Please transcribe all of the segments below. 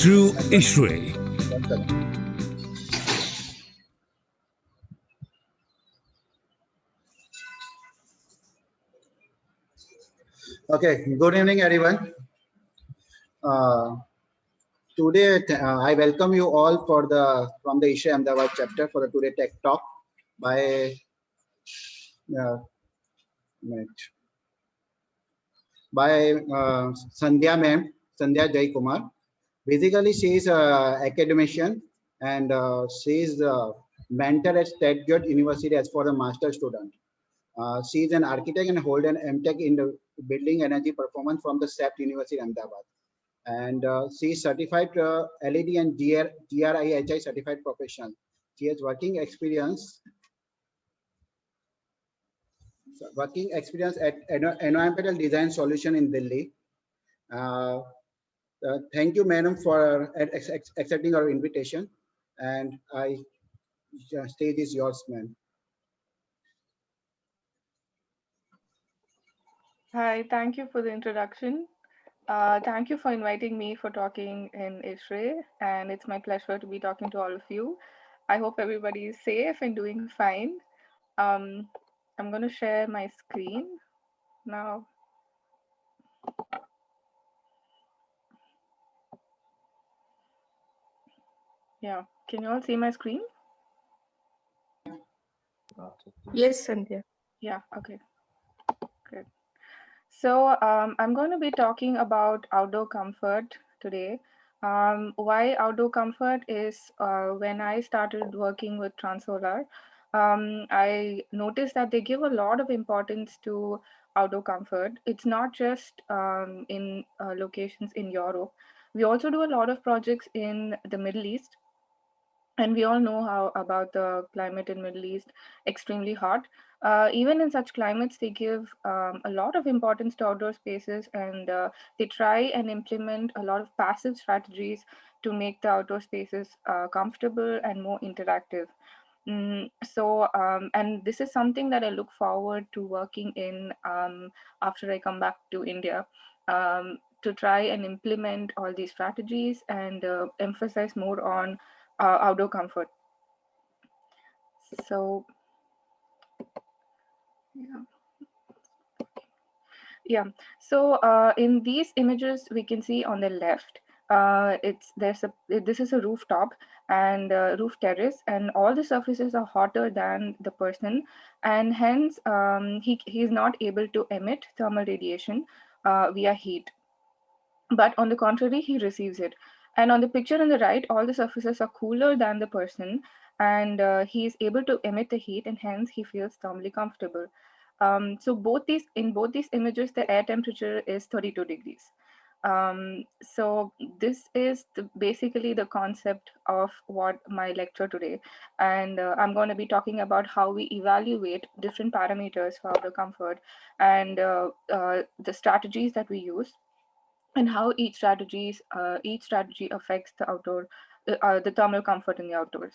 through Israel. Okay, good evening, everyone. Uh, Today, I welcome you all for from the Isha Ahmedabad chapter for the Today Tech Talk by uh, Sandhya ma'am, Sandhya Jayakumar. Basically, she is an academician and she is a mentor at State University as for a master student. She is an architect and hold an MTech in the building energy performance from the SAP University Ahmedabad. And she is certified LED and GRIHI certified professional. She has working experience at environmental design solution in Delhi. Uh, Thank you, madam, for accepting our invitation. And stage is yours, ma'am. Hi, thank you for the introduction. Thank you for inviting me for talking in Israel, and it's my pleasure to be talking to all of you. I hope everybody is safe and doing fine. Um, I'm going to share my screen now. Yeah, can you all see my screen? Yes, Sandhya. Yeah, okay, good. So I'm going to be talking about outdoor comfort today. Why outdoor comfort is when I started working with Transolar, I noticed that they give a lot of importance to outdoor comfort. It's not just in locations in Europe. We also do a lot of projects in the Middle East, and we all know how about the climate in Middle East, extremely hot. Even in such climates, they give a lot of importance to outdoor spaces, and they try and implement a lot of passive strategies to make the outdoor spaces comfortable and more interactive. And this is something that I look forward to working in after I come back to India, to try and implement all these strategies and emphasize more on outdoor comfort. So, yeah. So in these images, we can see on the left, this is a rooftop and roof terrace, and all the surfaces are hotter than the person, and hence he is not able to emit thermal radiation via heat. But on the contrary, he receives it. And on the picture on the right, all the surfaces are cooler than the person, and he is able to emit the heat, and hence he feels thermally comfortable. So in both these images, the air temperature is 32 degrees. So this is basically the concept of what my lecture today, and I'm going to be talking about how we evaluate different parameters for the comfort, and the strategies that we use, and how each strategy affects the thermal comfort in the outdoors.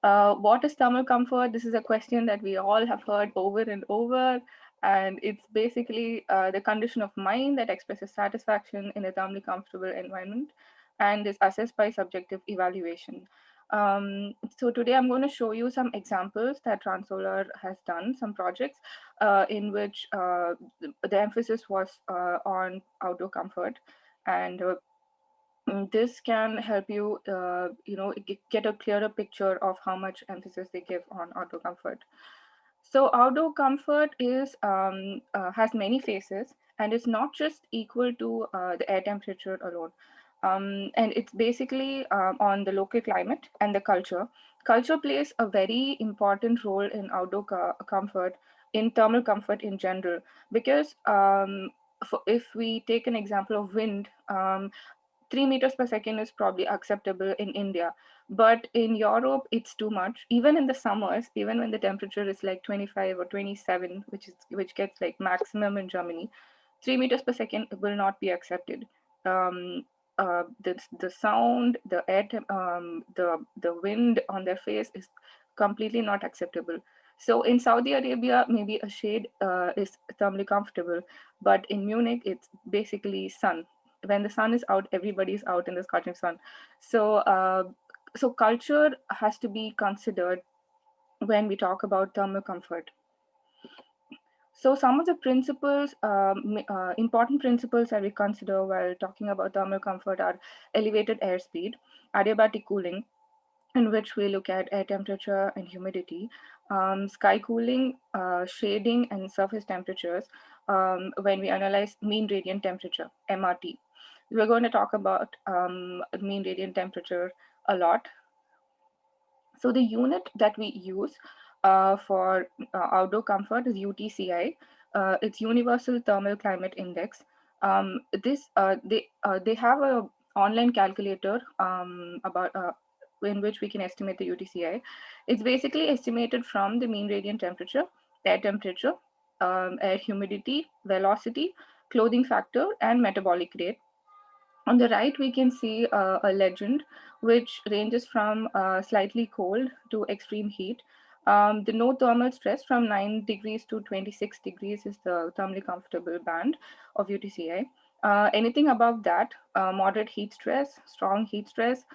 What is thermal comfort? This is a question that we all have heard over and over, and it's basically the condition of mind that expresses satisfaction in a thermally comfortable environment and is assessed by subjective evaluation. So today I'm going to show you some examples that Transolar has done, some projects in which the emphasis was on outdoor comfort, and this can help you, get a clearer picture of how much emphasis they give on outdoor comfort. So outdoor comfort is has many faces, and it's not just equal to the air temperature alone. And it's basically on the local climate and the culture. Culture plays a very important role in outdoor comfort, in thermal comfort in general, because if we take an example of wind, 3 meters per second is probably acceptable in India. But in Europe, it's too much. Even in the summers, even when the temperature is like 25 or 27, which gets like maximum in Germany, 3 meters per second will not be accepted. The sound, the wind on their face is completely not acceptable. So in Saudi Arabia, maybe a shade is thermally comfortable, but in Munich, it's basically sun. when the sun is out, everybody's out in the scorching sun. So so culture has to be considered when we talk about thermal comfort. So some of the principles, important principles that we consider while talking about thermal comfort are elevated airspeed, adiabatic cooling, in which we look at air temperature and humidity, sky cooling, shading, and surface temperatures when we analyze mean radiant temperature, MRT. We're going to talk about mean radiant temperature a lot. So the unit that we use for outdoor comfort is UTCI. It's Universal Thermal Climate Index. They have a online calculator about in which we can estimate the UTCI. It's basically estimated from the mean radiant temperature, air temperature, air humidity, velocity, clothing factor, and metabolic rate. On the right, we can see a legend which ranges from slightly cold to extreme heat. The no thermal stress from 9 degrees to 26 degrees is the thermally comfortable band of UTCI. Anything above that, moderate heat stress, strong heat stress,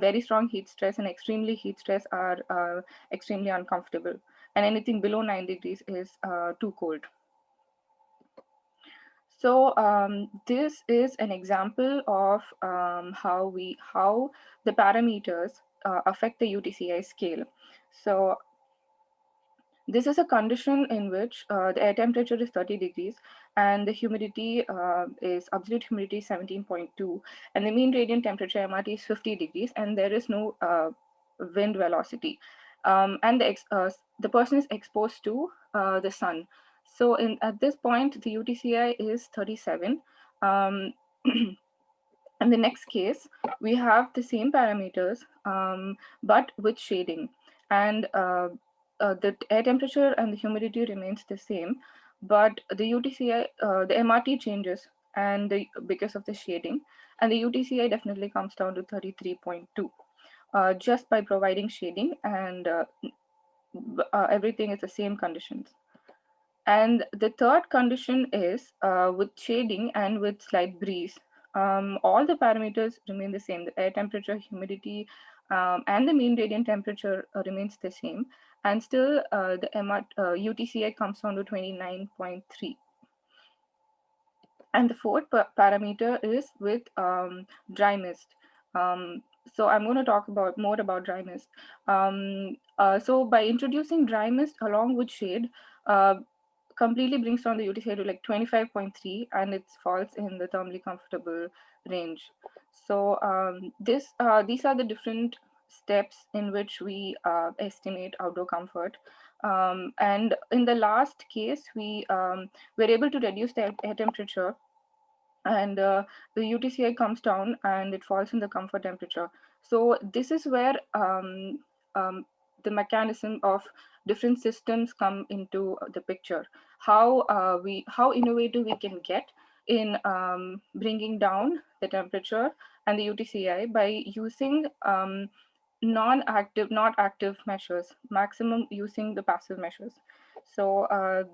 very strong heat stress, and extremely heat stress are extremely uncomfortable. And anything below 9 degrees is too cold. So this is an example of how the parameters affect the UTCI scale. So this is a condition in which the air temperature is 30 degrees and the humidity is absolute humidity 17.2, and the mean radiant temperature MRT is 50 degrees, and there is no wind velocity, and the person is exposed to the sun. So at this point, the UTCI is 37. In the next case, we have the same parameters, but with shading. And the air temperature and the humidity remains the same, but the UTCI, the MRT changes and because of the shading. And the UTCI definitely comes down to 33.2 just by providing shading, and everything is the same conditions. And the third condition is with shading and with slight breeze. All the parameters remain the same. The air temperature, humidity, and the mean radiant temperature remains the same. And still the UTCI comes down to 29.3. And the fourth parameter is with dry mist. So I'm going to talk more about dry mist. So by introducing dry mist along with shade, completely brings down the UTCI to like 25.3, and it falls in the thermally comfortable range. So these are the different steps in which we estimate outdoor comfort. And in the last case, we were able to reduce the air temperature, and the UTCI comes down and it falls in the comfort temperature. So this is where the mechanism of different systems come into the picture. How innovative we can get in bringing down the temperature and the UTCI by using not active measures, maximum using the passive measures. So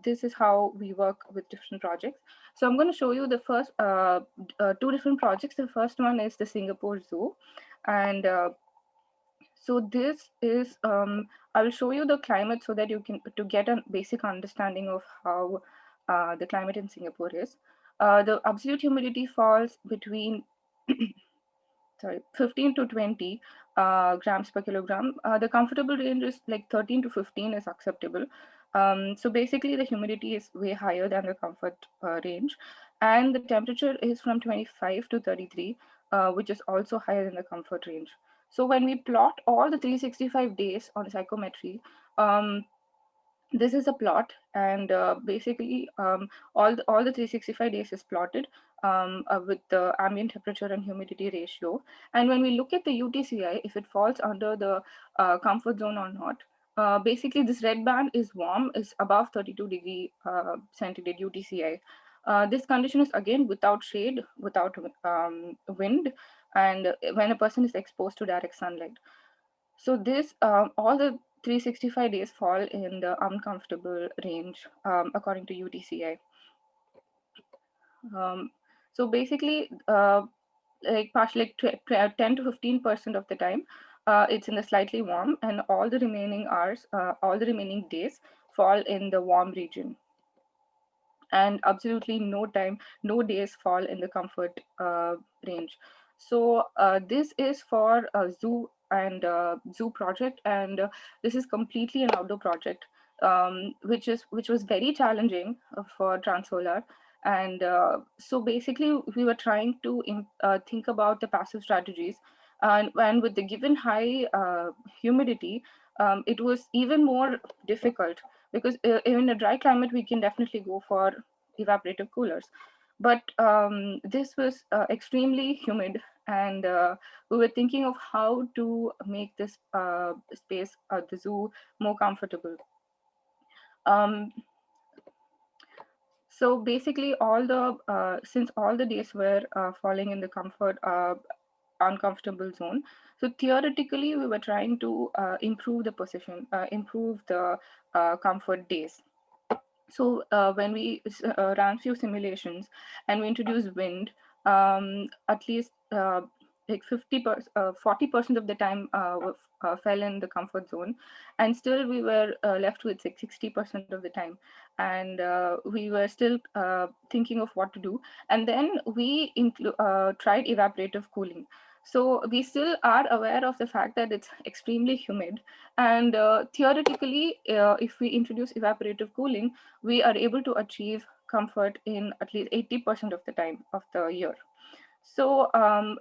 this is how we work with different projects. So I'm going to show you the first two different projects. The first one is the Singapore Zoo, and so this is I will show you the climate so that you can get a basic understanding of how the climate in Singapore is. The absolute humidity falls between 15 to 20 grams per kilogram. The comfortable range is like 13 to 15 is acceptable. So basically the humidity is way higher than the comfort range, and the temperature is from 25 to 33, which is also higher than the comfort range. So when we plot all the 365 days on psychometry, this is a plot, and basically all the 365 days is plotted with the ambient temperature and humidity ratio. And when we look at the UTCI, if it falls under the comfort zone or not, basically this red band is warm, is above 32 degree centigrade UTCI. This condition is again without shade, without wind, and when a person is exposed to direct sunlight. So this all the 365 days fall in the uncomfortable range according to UTCI. So So basically, like partially like 10 to 15% of the time, it's in the slightly warm, and all the remaining hours, all the remaining days fall in the warm region. And absolutely no days fall in the comfort range. So this is for a zoo and zoo project, and this is completely an outdoor project, which was very challenging for Transolar. And so basically we were trying to think about the passive strategies, and with the given high humidity, it was even more difficult, because in a dry climate we can definitely go for evaporative coolers, but this was extremely humid, and we were thinking of how to make this space at the zoo more comfortable. um, so basically all the since all the days were falling in the comfort uncomfortable zone, so theoretically we were trying to improve the position, improve the comfort days. So when we ran few simulations and we introduced wind, at least like 40% of the time fell in the comfort zone, and still we were left with like 60% of the time, and we were still thinking of what to do. And then we tried evaporative cooling. So we still are aware of the fact that it's extremely humid, and theoretically, if we introduce evaporative cooling, we are able to achieve comfort in at least 80% of the time of the year. So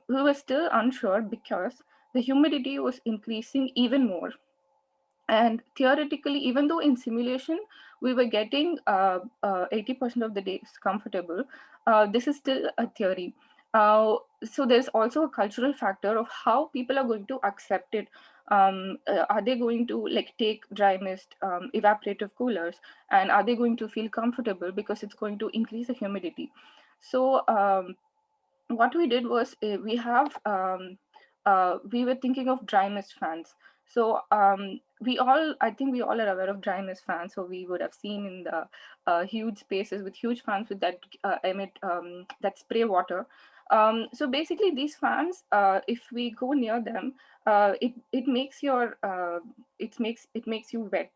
we were still unsure because the humidity was increasing even more. And theoretically, even though in simulation we were getting 80% of the days comfortable, this is still a theory. So there's also a cultural factor of how people are going to accept it. Are they going to like take dry mist, evaporative coolers, and are they going to feel comfortable because it's going to increase the humidity? So what we did was we were thinking of Dryness Fans. So I think we all are aware of Dryness Fans. So we would have seen in the huge spaces with huge fans with that emit that spray water. So basically, these fans, if we go near them, it makes your it makes you wet.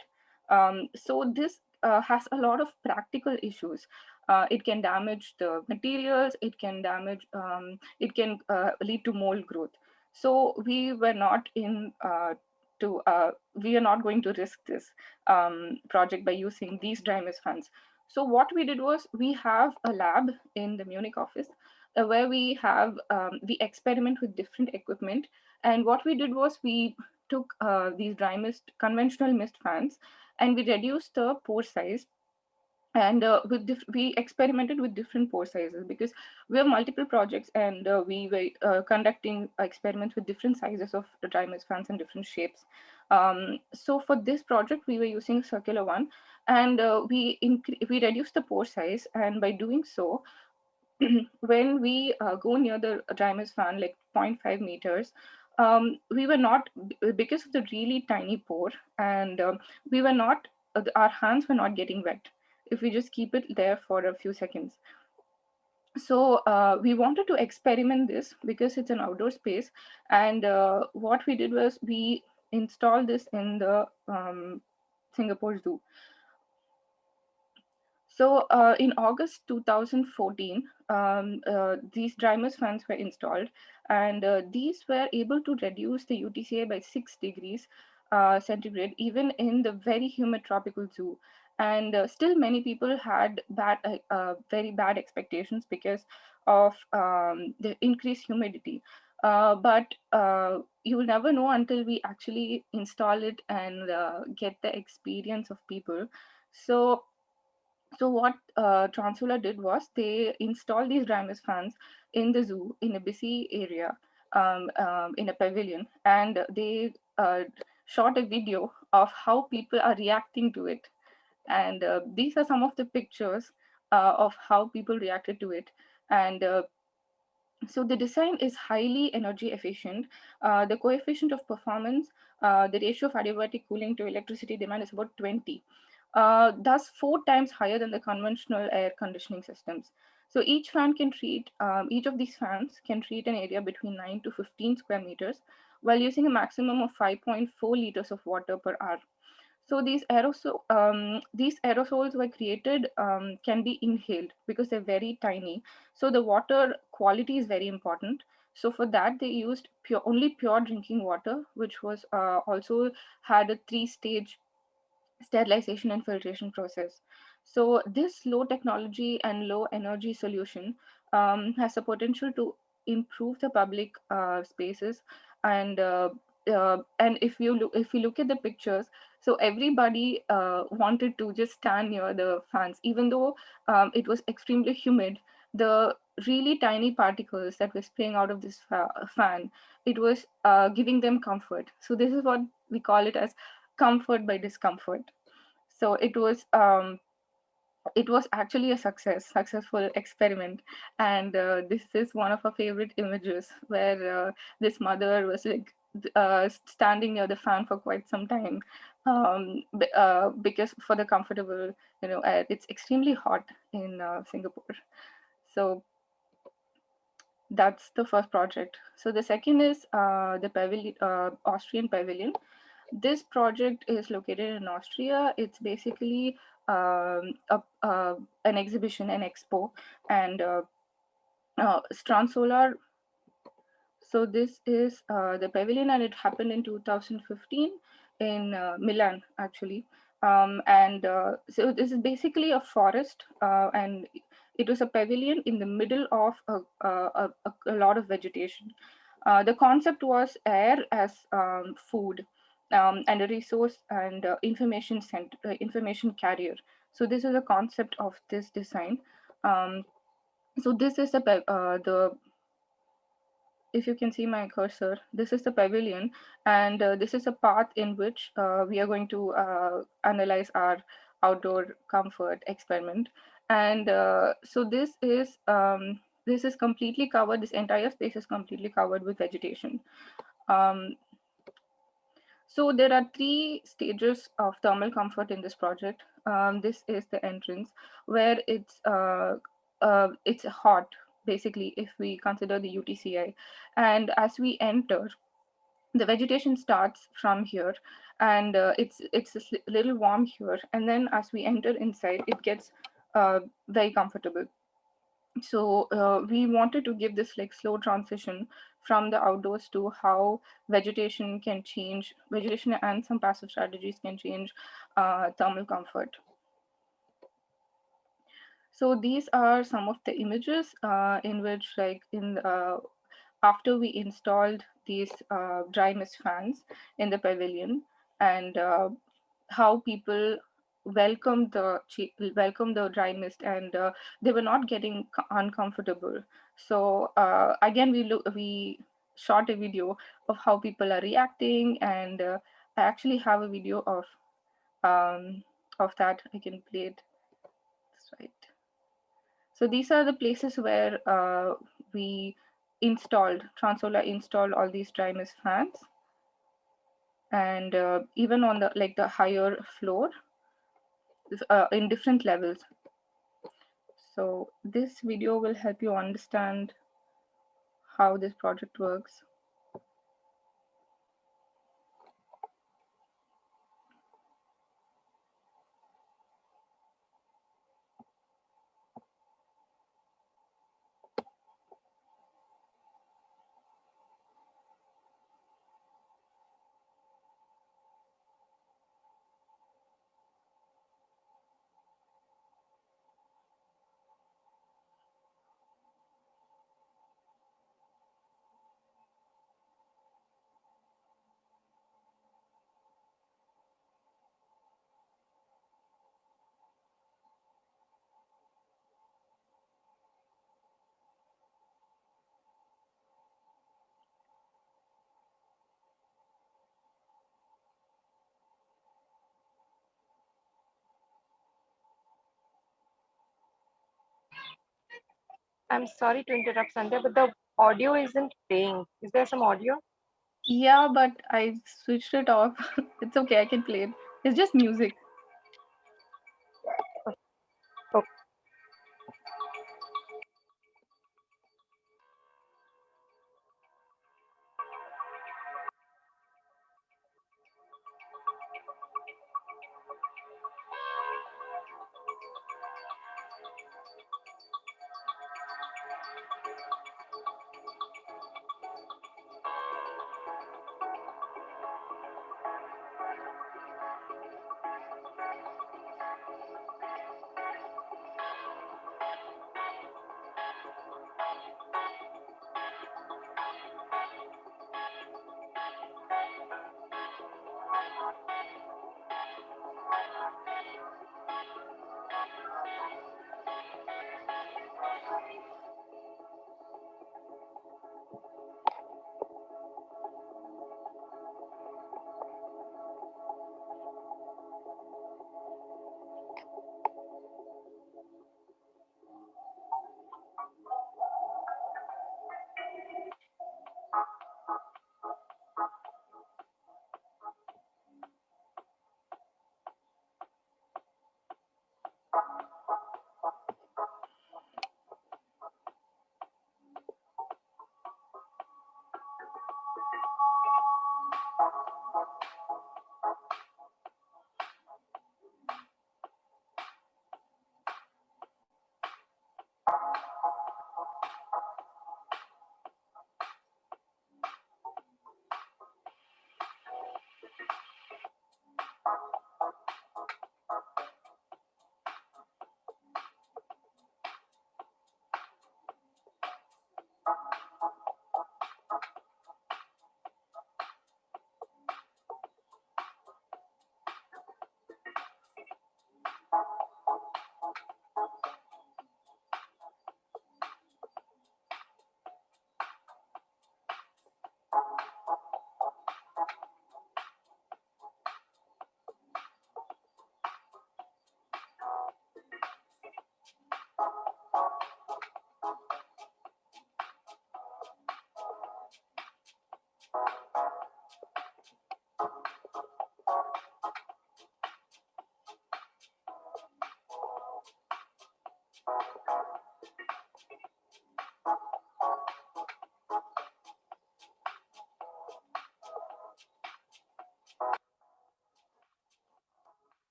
So this has a lot of practical issues. It can damage the materials, it can damage, it can lead to mold growth. So we were not we are not going to risk this project by using these Dryness fans. So what we did was we have a lab in the Munich office where we experiment with different equipment. And what we did was we took these dry mist, conventional mist fans, and we reduced the pore size. And we experimented with different pore sizes because we have multiple projects, and we were conducting experiments with different sizes of the dry mist fans and different shapes. So for this project we were using circular one, and we reduced the pore size, and by doing so when we go near the dry mist fan, like 0.5 meters, we were not, because of the really tiny pore, and we were not, our hands were not getting wet if we just keep it there for a few seconds. So we wanted to experiment this because it's an outdoor space. And what we did was we installed this in the Singapore Zoo. So in August 2014, these Dryness fans were installed, and these were able to reduce the UTCA by 6 degrees centigrade, even in the very humid tropical zoo. And still many people had very bad expectations because of the increased humidity. But you will never know until we actually install it and get the experience of people. So what Transula did was they installed these Dryness fans in the zoo in a busy area, in a pavilion, and they shot a video of how people are reacting to it. And these are some of the pictures of how people reacted to it. And so the design is highly energy efficient. The coefficient of performance, the ratio of adiabatic cooling to electricity demand is about 20. Thus 4 times higher than the conventional air conditioning systems. So each fan can treat, each of these fans can treat an area between 9 to 15 square meters while using a maximum of 5.4 liters of water per hour. So these aerosols were created, can be inhaled because they're very tiny. So the water quality is very important. So for that, they used only pure drinking water, which was also had a 3-stage sterilization and filtration process. So this low technology and low energy solution has the potential to improve the public spaces. And if you look at the pictures, so everybody wanted to just stand near the fans, even though it was extremely humid. The really tiny particles that were spraying out of this fan, it was giving them comfort. So this is what we call it as comfort by discomfort. So it was actually a successful experiment. And this is one of our favorite images where this mother was like standing near the fan for quite some time, because for the comfortable, air. It's extremely hot in Singapore. So that's the first project. So the second is the pavilion, Austrian Pavilion. This project is located in Austria. It's basically an exhibition, an expo, and Stransolar. So this is the pavilion, and it happened in 2015 in Milan, actually. And so this is basically a forest, and it was a pavilion in the middle of a lot of vegetation. The concept was air as food, and a resource and information center, information carrier. So this is the concept of this design. So this is the if you can see my cursor, this is the pavilion, and this is a path in which we are going to analyze our outdoor comfort experiment. And so this is completely covered. This entire space is completely covered with vegetation. Um, so there are 3 stages of thermal comfort in this project. This is the entrance, where it's hot, basically, if we consider the UTCI. And as we enter, the vegetation starts from here, and it's a little warm here. And then as we enter inside, it gets very comfortable. So we wanted to give this like slow transition from the outdoors to how vegetation and some passive strategies can change thermal comfort. So these are some of the images in which, like, after we installed these dryness fans in the pavilion, and how people welcomed the dry mist, and they were not getting uncomfortable. So again, we shot a video of how people are reacting, and I actually have a video of that. I can play it. That's right. So these are the places where we Transolar installed all these dryness fans, and even on the higher floor, in different levels. So this video will help you understand how this project works. I'm sorry to interrupt, Sandhya, but the audio isn't playing. Is there some audio? Yeah, but I switched it off. It's okay, I can play it. It's just music. Okay.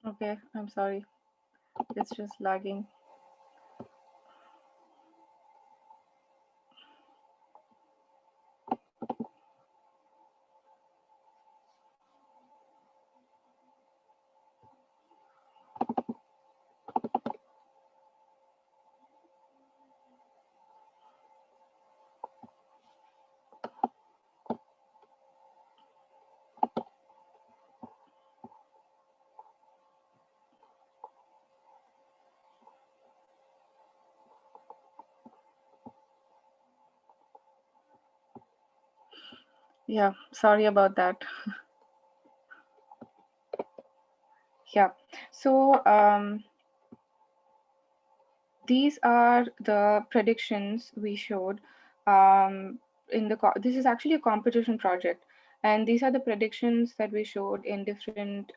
Okay, I'm sorry. It's just lagging. Yeah, sorry about that. Yeah, so these are the predictions we showed in the this is actually a competition project, and these are the predictions that we showed in different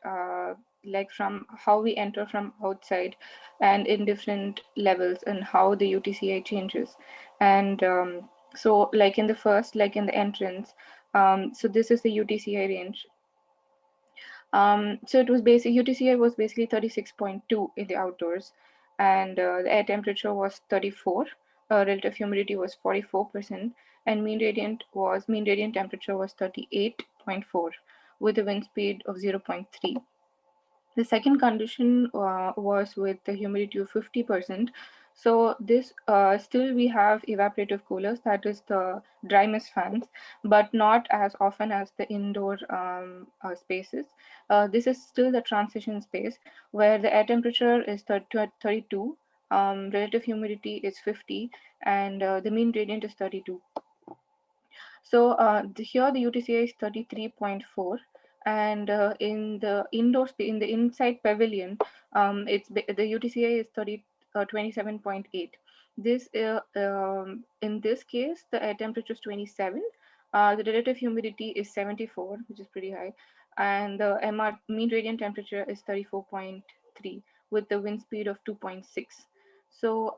like from how we enter from outside and in different levels and how the UTCI changes. And so like in the first, like in the entrance, so this is the UTCI range. So it was basic UTCI was basically 36.2 in the outdoors, and the air temperature was 34. Relative humidity was 44%, and mean radiant temperature was 38.4, with a wind speed of 0.3. The second condition was with the humidity of 50%. So this still we have evaporative coolers, that is the Dryness fans, but not as often as the indoor spaces. This is still the transition space where the air temperature is 32, relative humidity is 50, and the mean radiant is 32. So here the UTCI is 33.4, and in the in the inside pavilion, the UTCI is 27.8. This in this case the air temperature is 27. The relative humidity is 74, which is pretty high, and the mean radiant temperature is 34.3 with the wind speed of 2.6. So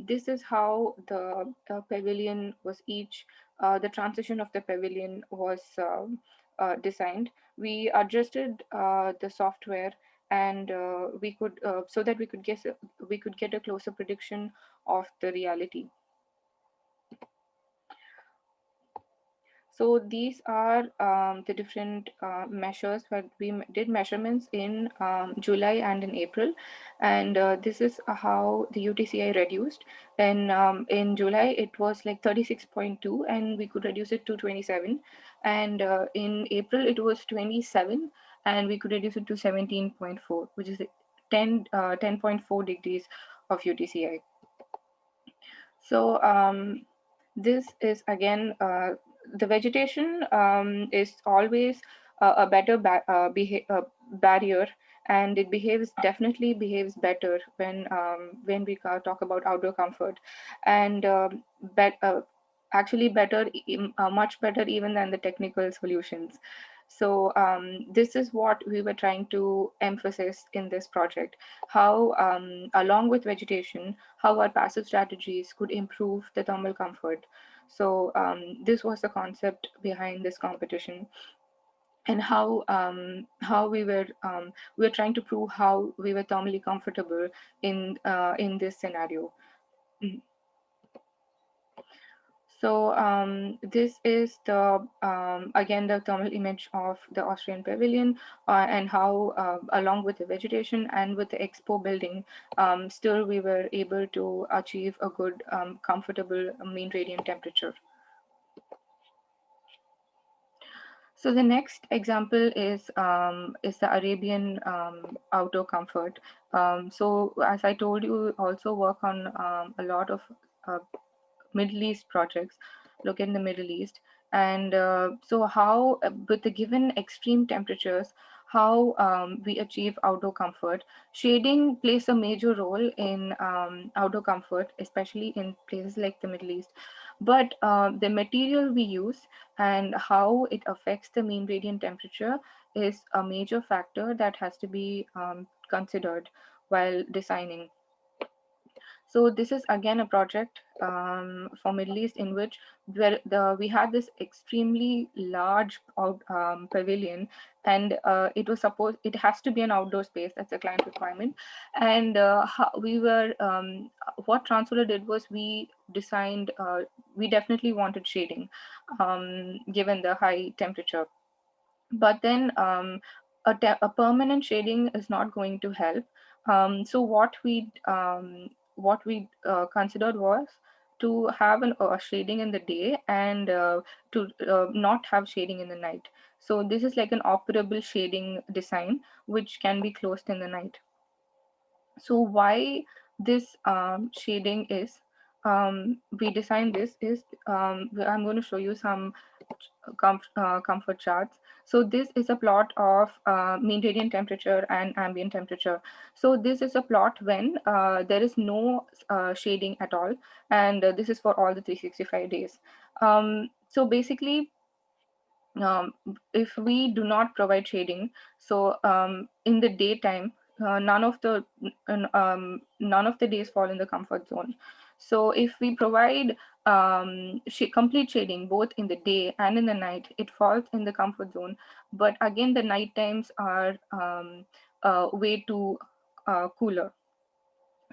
this is how the pavilion was each the transition of the pavilion was designed. We adjusted the software and we could so that we could get a closer prediction of the reality. So these are the different measures where we did measurements in July and in April, and this is how the UTCI reduced. And in July it was like 36.2, and we could reduce it to 27. And in April it was 27, and we could reduce it to 17.4, which is 10.4 degrees of UTCI. So this is again the vegetation is always a better barrier, and it definitely behaves better when we talk about outdoor comfort, and actually much better even than the technical solutions. So this is what we were trying to emphasize in this project, how along with vegetation, how our passive strategies could improve the thermal comfort. So this was the concept behind this competition, and how we were trying to prove how we were thermally comfortable in this scenario. Mhm. So this is the again the thermal image of the Austrian Pavilion, and how along with the vegetation and with the expo building, still we were able to achieve a good comfortable mean radiant temperature. So the next example is the Arabian outdoor comfort. So as I told you, also work on a lot of uh, Middle East projects, look in the Middle East. And so how, with the given extreme temperatures, how we achieve outdoor comfort. Shading plays a major role in outdoor comfort, especially in places like the Middle East. But the material we use and how it affects the mean radiant temperature is a major factor that has to be considered while designing. So this is again a project for Middle East, in which we had this extremely large pavilion, and it has to be an outdoor space. That's a client requirement. And we were what Transsolar did was we definitely wanted shading, given the high temperature. But then a permanent shading is not going to help. So what we considered was to have a shading in the day, and to not have shading in the night. So this is like an operable shading design which can be closed in the night. So why this shading is we designed this is I'm going to show you some comfort charts. So this is a plot of mean radiant temperature and ambient temperature. So this is a plot when there is no shading at all, and this is for all the 365 days. So basically, um, if we do not provide shading, so in the daytime, none of the days fall in the comfort zone. So if we provide complete shading both in the day and in the night, it falls in the comfort zone. But again, the night times are way too cooler.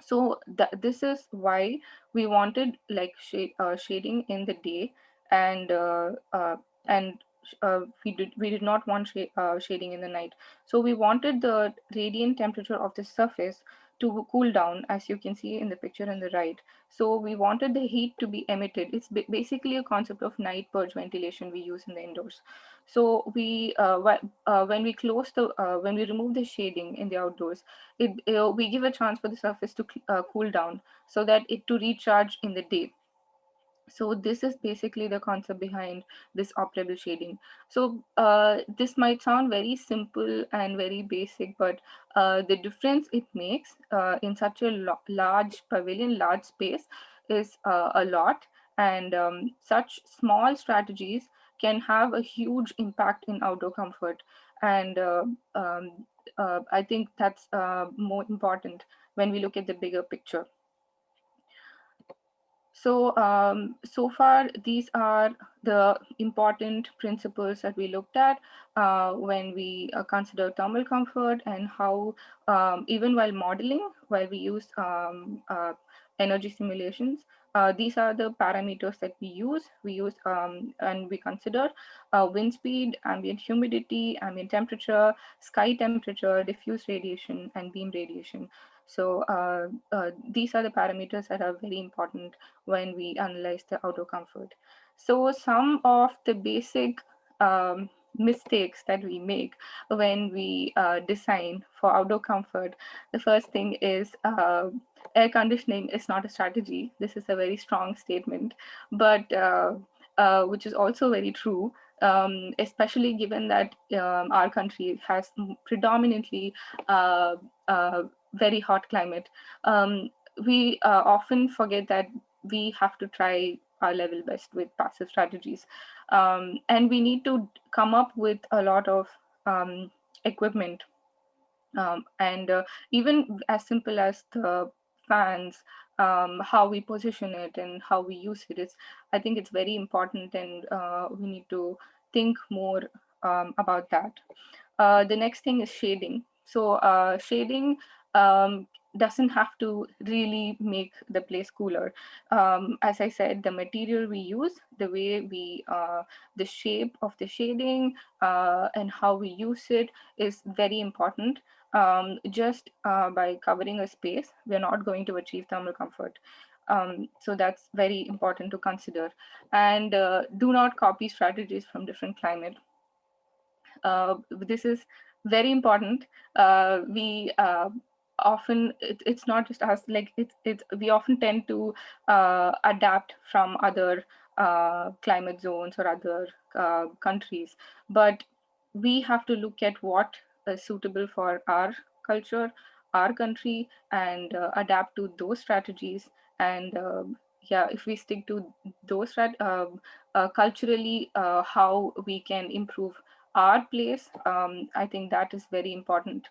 So this is why we wanted like shading in the day, and we did not want shading in the night. So we wanted the radiant temperature of the surface to cool down, as you can see in the picture on the right. So we wanted the heat to be emitted. It's basically a concept of night purge ventilation we use in the indoors. So when we when we remove the shading in the outdoors, we give a chance for the surface to cool down, so that it to recharge in the day. So this is basically the concept behind this operable shading. So this might sound very simple and very basic, but the difference it makes in such a large pavilion, large space, is a lot. And such small strategies can have a huge impact in outdoor comfort. And I think that's more important when we look at the bigger picture. So far, these are the important principles that we looked at when we consider thermal comfort, and how even while modeling, while we use energy simulations, these are the parameters that we use. And we consider wind speed, ambient humidity, ambient temperature, sky temperature, diffuse radiation, and beam radiation. So these are the parameters that are very important when we analyze the outdoor comfort. So some of the basic mistakes that we make when we design for outdoor comfort, the first thing is air conditioning is not a strategy. This is a very strong statement, but which is also very true, especially given that our country has predominantly uh, uh, very hot climate. We often forget that we have to try our level best with passive strategies. And we need to come up with a lot of equipment, and even as simple as the fans, how we position it and how we use it is, I think it's very important, and we need to think more about that. The next thing is shading. So shading doesn't have to really make the place cooler. As I said, the material we use, the way we, the shape of the shading, and how we use it is very important. Just by covering a space, we're not going to achieve thermal comfort. So that's very important to consider. And do not copy strategies from different climate. This is very important. We often, it's not just us, like it's we often tend to adapt from other climate zones or other countries, but we have to look at what is suitable for our culture, our country, and adapt to those strategies. And yeah, if we stick to those culturally, how we can improve our place, I think that is very important.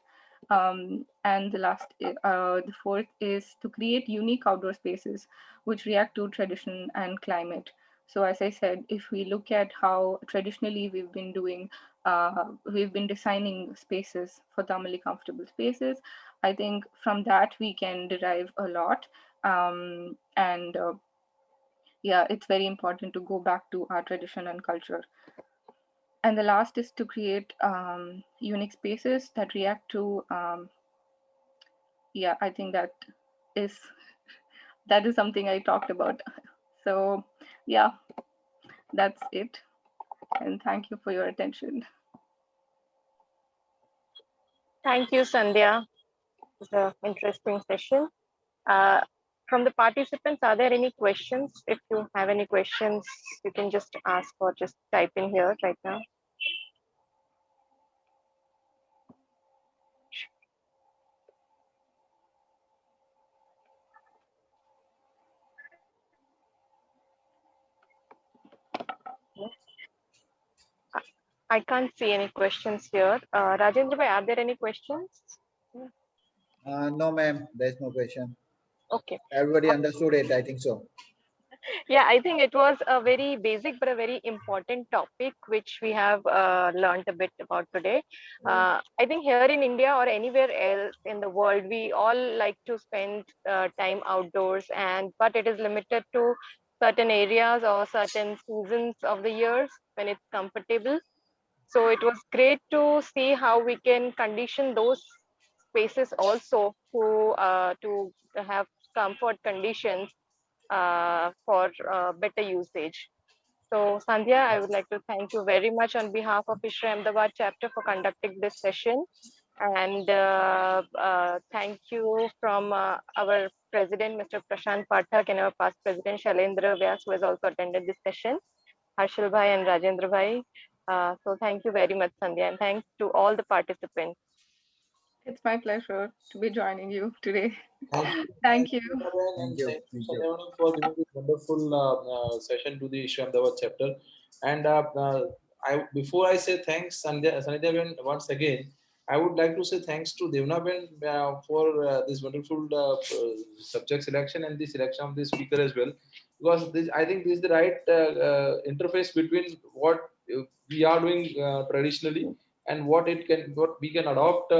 And the fourth is to create unique outdoor spaces which react to tradition and climate. So as I said, if we look at how traditionally we've been designing spaces for thermally comfortable spaces, I think from that we can derive a lot. And yeah, it's very important to go back to our tradition and culture. And the last is to create unique spaces that react to, yeah, I think is that is something I talked about. So yeah, that's it. And thank you for your attention. Thank you, Sandhya. It's an interesting session. Uh, from the participants, are there any questions? If you have any questions, you can just ask or just type in here right now. I can't see any questions here. Rajendra bhai, are there any questions? No, ma'am, there's no question. Okay. Everybody understood it, I think so. Yeah, I think it was a very basic but a very important topic which we have learned a bit about today. I think here in India or anywhere else in the world, we all like to spend time outdoors, and but it is limited to certain areas or certain seasons of the years when it's comfortable. So it was great to see how we can condition those spaces also to have comfort conditions for better usage. So, Sandhya, I would like to thank you very much on behalf of ISRA Ahmedabad chapter for conducting this session. And thank you from our president, Mr. Prashant Pathak, and our past president, Shalendra Vyas, who has also attended this session, Harshal Bhai and Rajendra Bhai. So, thank you very much, Sandhya, and thanks to all the participants. It's my pleasure to be joining you today. Thank you. Thank you. And Thank you. thank you, Thank you. Sandhya, for giving this wonderful session to the Isha Ahmedabad chapter. And before I say thanks, Sandhya, once again, I would like to say thanks to Devnaben for this wonderful subject selection and the selection of the speaker as well. Because this, I think this is the right interface between what we are doing traditionally and what we can adopt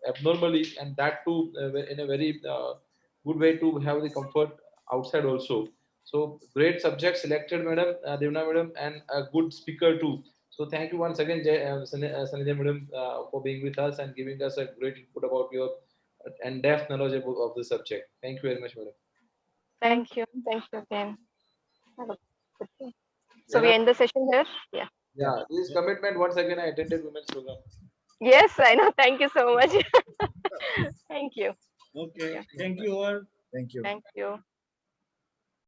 abnormally, and that too in a very good way to have the comfort outside also. So great subject selected, Madam Devna Madam, and a good speaker too. So thank you once again, Sandhya Madam, for being with us and giving us a great input about your and depth knowledge of the subject. Thank you very much, Madam. Thank you. Thank you again. Have a good day. So Then we end the session here. Yeah. yeah, this is commitment. Once again, I attended women's program. Yes, I know. Thank you so much. Thank you. Okay. Yeah. Thank you all. Thank you. Thank you.